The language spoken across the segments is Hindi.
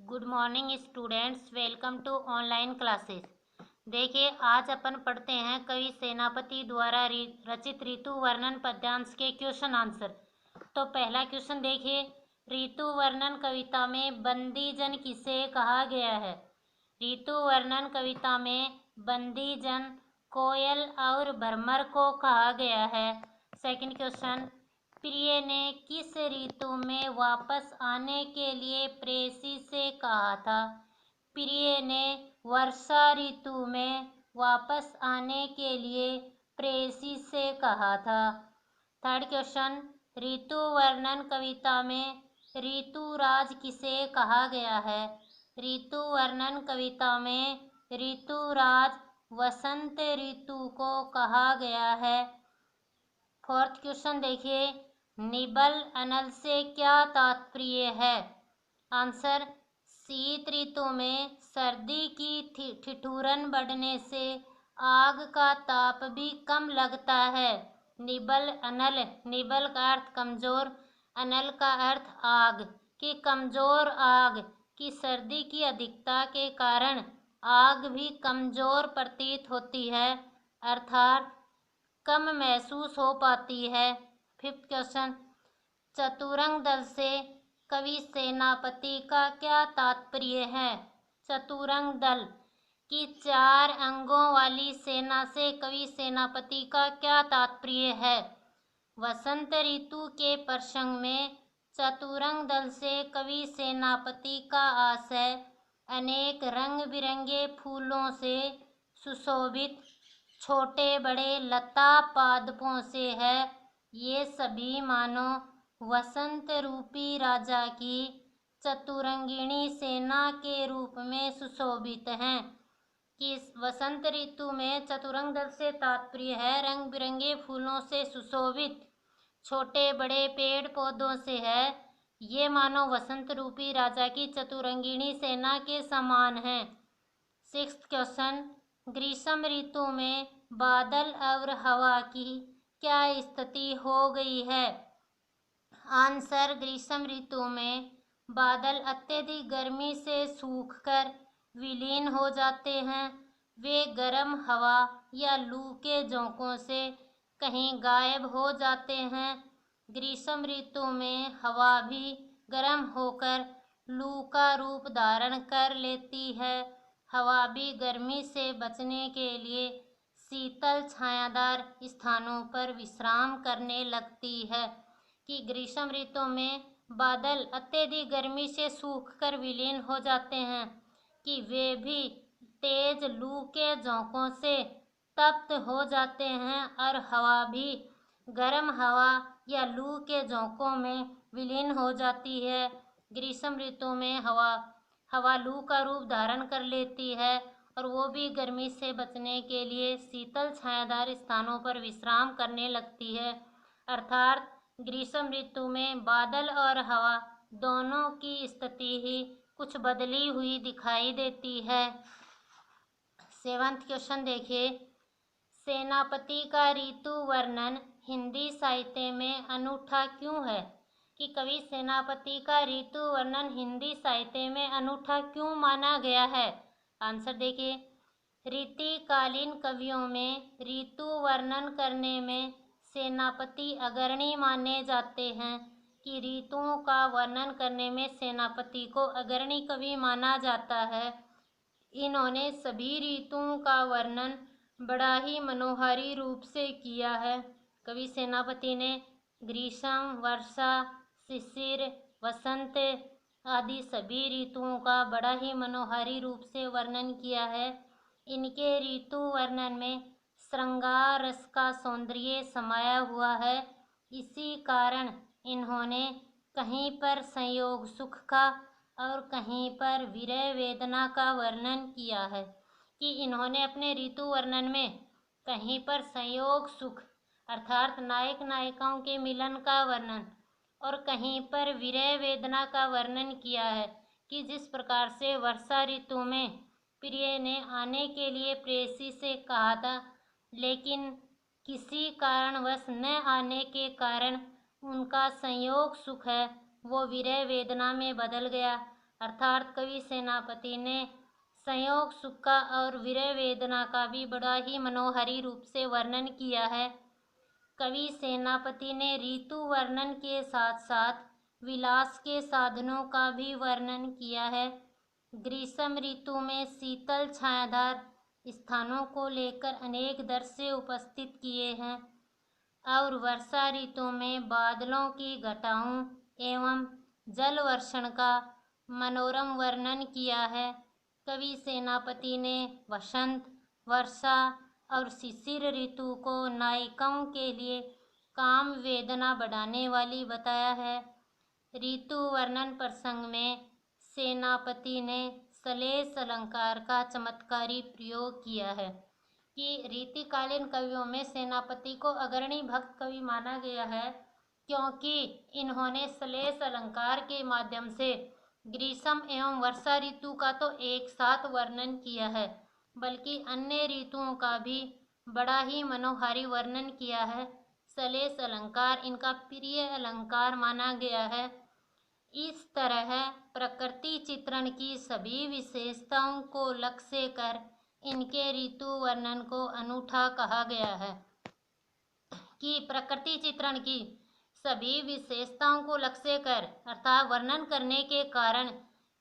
Good morning students, welcome to online classes. देखिए, आज अपन पढ़ते हैं कवि सेनापति द्वारा रचित ऋतु वर्णन पद्यांश के क्वेश्चन आंसर। तो पहला क्वेश्चन देखिए, ऋतु वर्णन कविता में बंदी जन किसे कहा गया है? ऋतु वर्णन कविता में बंदी जन कोयल और भ्रमर को कहा गया है। सेकंड क्वेश्चन, प्रिय ने किस ऋतु में वापस आने के लिए प्रेयसी से कहा था? प्रिय ने वर्षा ऋतु में वापस आने के लिए प्रेयसी से कहा था। थर्ड क्वेश्चन, ऋतु वर्णन कविता में ऋतुराज किसे कहा गया है? ऋतु वर्णन कविता में ऋतुराज वसंत ऋतु को कहा गया है। फोर्थ क्वेश्चन देखिए, निबल अनल से क्या तात्पर्य है? आंसर, शीत ऋतु में सर्दी की ठिठुरन बढ़ने से आग का ताप भी कम लगता है। निबल अनल, निबल का अर्थ कमजोर, अनल का अर्थ आग, कि कमजोर आग की सर्दी की अधिकता के कारण आग भी कमजोर प्रतीत होती है, अर्थात कम महसूस हो पाती है। फिफ्थ क्वेश्चन, चतुरंग दल से कवि सेनापति का क्या तात्पर्य है? चतुरंग दल की 4 अंगों वाली सेना से कवि सेनापति का क्या तात्पर्य है? वसंत ऋतु के प्रसंग में चतुरंग दल से कवि सेनापति का आशय अनेक रंग बिरंगे फूलों से सुशोभित छोटे बड़े लता पादपों से है। ये सभी मानो वसंत रूपी राजा की चतुरंगिणी सेना के रूप में सुशोभित हैं। कि वसंत ऋतु में चतुरंग दल से तात्पर्य है रंग बिरंगे फूलों से सुशोभित छोटे बड़े पेड़ पौधों से है। ये मानो वसंत रूपी राजा की चतुरंगिणी सेना के समान है। सिक्स्थ क्वेश्चन, ग्रीष्म ऋतु में बादल और हवा की क्या स्थिति हो गई है? आंसर, ग्रीष्म ऋतु में बादल अत्यधिक गर्मी से सूखकर विलीन हो जाते हैं। वे गर्म हवा या लू के झोंकों से कहीं गायब हो जाते हैं। ग्रीष्म ऋतु में हवा भी गर्म होकर लू का रूप धारण कर लेती है। हवा भी गर्मी से बचने के लिए शीतल छायादार स्थानों पर विश्राम करने लगती है। कि ग्रीष्म ऋतु में बादल अत्यधिक गर्मी से सूखकर विलीन हो जाते हैं, कि वे भी तेज लू के झोंकों से तप्त हो जाते हैं और हवा भी गर्म हवा या लू के झोंकों में विलीन हो जाती है। ग्रीष्म ऋतु में हवा लू का रूप धारण कर लेती है और वो भी गर्मी से बचने के लिए शीतल छायादार स्थानों पर विश्राम करने लगती है, अर्थात ग्रीष्म ऋतु में बादल और हवा दोनों की स्थिति ही कुछ बदली हुई दिखाई देती है। सेवंथ क्वेश्चन देखिए, सेनापति का ऋतु वर्णन हिंदी साहित्य में अनूठा क्यों है? कि कवि सेनापति का ऋतु वर्णन हिंदी साहित्य में अनूठा क्यों माना गया है? आंसर देखिए, रीतिकालीन कवियों में ऋतु वर्णन करने में सेनापति अग्रणी माने जाते हैं। कि ऋतुओं का वर्णन करने में सेनापति को अग्रणी कवि माना जाता है। इन्होंने सभी ऋतुओं का वर्णन बड़ा ही मनोहारी रूप से किया है। कवि सेनापति ने ग्रीष्म, वर्षा, शिशिर, वसंत आदि सभी ऋतुओं का बड़ा ही मनोहारी रूप से वर्णन किया है। इनके ऋतु वर्णन में श्रृंगार रस का सौंदर्य समाया हुआ है। इसी कारण इन्होंने कहीं पर संयोग सुख का और कहीं पर विरह वेदना का वर्णन किया है। कि इन्होंने अपने ऋतु वर्णन में कहीं पर संयोग सुख अर्थात नायक नायिकाओं के मिलन का वर्णन और कहीं पर विरह वेदना का वर्णन किया है। कि जिस प्रकार से वर्षा ऋतु में प्रिय ने आने के लिए प्रेयसी से कहा था, लेकिन किसी कारणवश न आने के कारण उनका संयोग सुख है वो विरह वेदना में बदल गया। अर्थात कवि सेनापति ने संयोग सुख का और विरह वेदना का भी बड़ा ही मनोहारी रूप से वर्णन किया है। कवि सेनापति ने ऋतु वर्णन के साथ साथ विलास के साधनों का भी वर्णन किया है। ग्रीष्म ऋतु में शीतल छायादार स्थानों को लेकर अनेक दृश्य उपस्थित किए हैं और वर्षा ऋतु में बादलों की घटाओं एवं जल वर्षण का मनोरम वर्णन किया है। कवि सेनापति ने वसंत, वर्षा और शिशिर ऋतु को नायिकाओं के लिए काम वेदना बढ़ाने वाली बताया है। ऋतु वर्णन प्रसंग में सेनापति ने श्लेष अलंकार का चमत्कारी प्रयोग किया है कि रीतिकालीन कवियों में सेनापति को अग्रणी भक्त कवि माना गया है, क्योंकि इन्होंने श्लेष अलंकार के माध्यम से ग्रीष्म एवं वर्षा ऋतु का तो एक साथ वर्णन किया है, बल्कि अन्य ऋतुओं का भी बड़ा ही मनोहारी वर्णन किया है। श्लेष अलंकार इनका प्रिय अलंकार माना गया है। इस तरह प्रकृति चित्रण की सभी विशेषताओं को लक्ष्य कर इनके ऋतु वर्णन को अनूठा कहा गया है। कि प्रकृति चित्रण की सभी विशेषताओं को लक्ष्य कर अर्थात वर्णन करने के कारण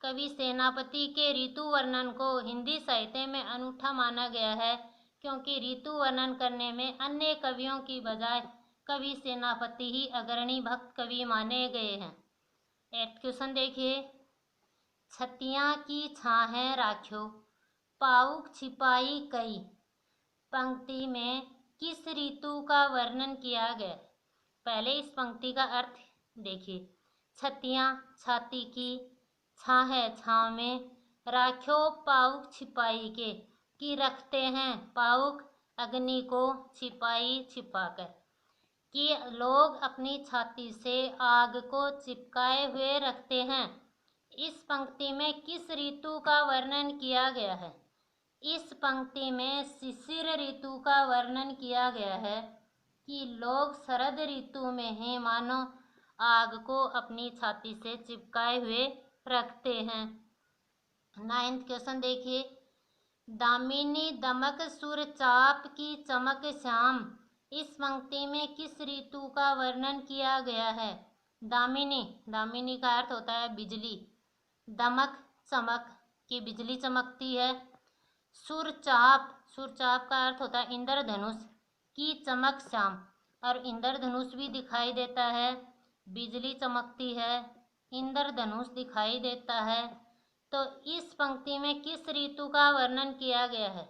कवि सेनापति के ऋतु वर्णन को हिंदी साहित्य में अनूठा माना गया है, क्योंकि ऋतु वर्णन करने में अन्य कवियों की बजाय कवि सेनापति ही अग्रणी भक्त कवि माने गए हैं। 8th क्वेश्चन देखिए। छतियाँ की छाहें राख्यो, पाउक छिपाई कई, पंक्ति में किस ऋतु का वर्णन किया गया? पहले इस पंक्ति का अर्थ देखिए। छतियाँ छाती की, छाहें छाँव में, राख्यो पाउक छिपाई के कि रखते हैं पाउक अग्नि को, छिपाई छिपाकर, कि लोग अपनी छाती से आग को चिपकाए हुए रखते हैं। इस पंक्ति में किस ऋतु का वर्णन किया गया है? इस पंक्ति में शिशिर ऋतु का वर्णन किया गया है कि लोग शरद ऋतु में ही मानो आग को अपनी छाती से चिपकाए हुए रखते हैं। 9th क्वेश्चन देखिए। दामिनी दमक सुर चाप की चमक श्याम, इस पंक्ति में किस ऋतु का वर्णन किया गया है? दामिनी, दामिनी का अर्थ होता है बिजली, दमक चमक की बिजली चमकती है, सुरचाप, सुरचाप का अर्थ होता है इंद्रधनुष की चमक श्याम, और इंद्रधनुष भी दिखाई देता है, बिजली चमकती है, इंद्रधनुष दिखाई देता है। तो इस पंक्ति में किस ऋतु का वर्णन किया गया है?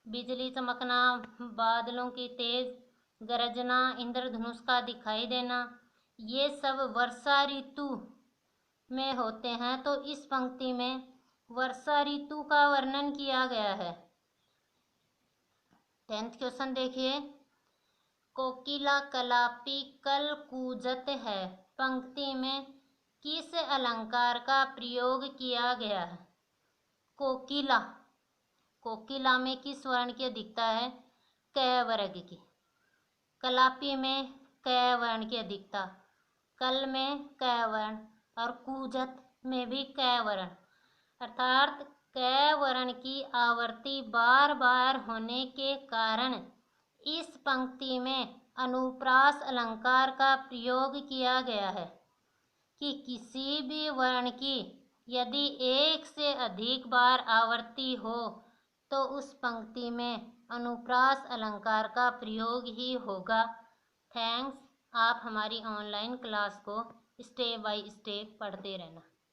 बिजली चमकना, बादलों की तेज गरजना, इंद्रधनुष का दिखाई देना, ये सब वर्षा ऋतु में होते हैं। तो इस पंक्ति में वर्षा ऋतु का वर्णन किया गया है। 10th क्वेश्चन देखिए। कोकिला कलापी कल कूजत है, पंक्ति में किस अलंकार का प्रयोग किया गया है? कोकिला, कोकिला में किस वर्ण की अधिकता है? क वर्ग की। कलापी में क वर्ण की अधिकता, कल में क वर्ण और कूजत में भी क वर्ण, अर्थात क वर्ण की आवृत्ति बार बार होने के कारण इस पंक्ति में अनुप्रास अलंकार का प्रयोग किया गया है कि किसी भी वर्ण की यदि एक से अधिक बार आवृत्ति हो तो उस पंक्ति में अनुप्रास अलंकार का प्रयोग ही होगा। थैंक्स। आप हमारी ऑनलाइन क्लास को स्टेप बाय स्टेप पढ़ते रहना।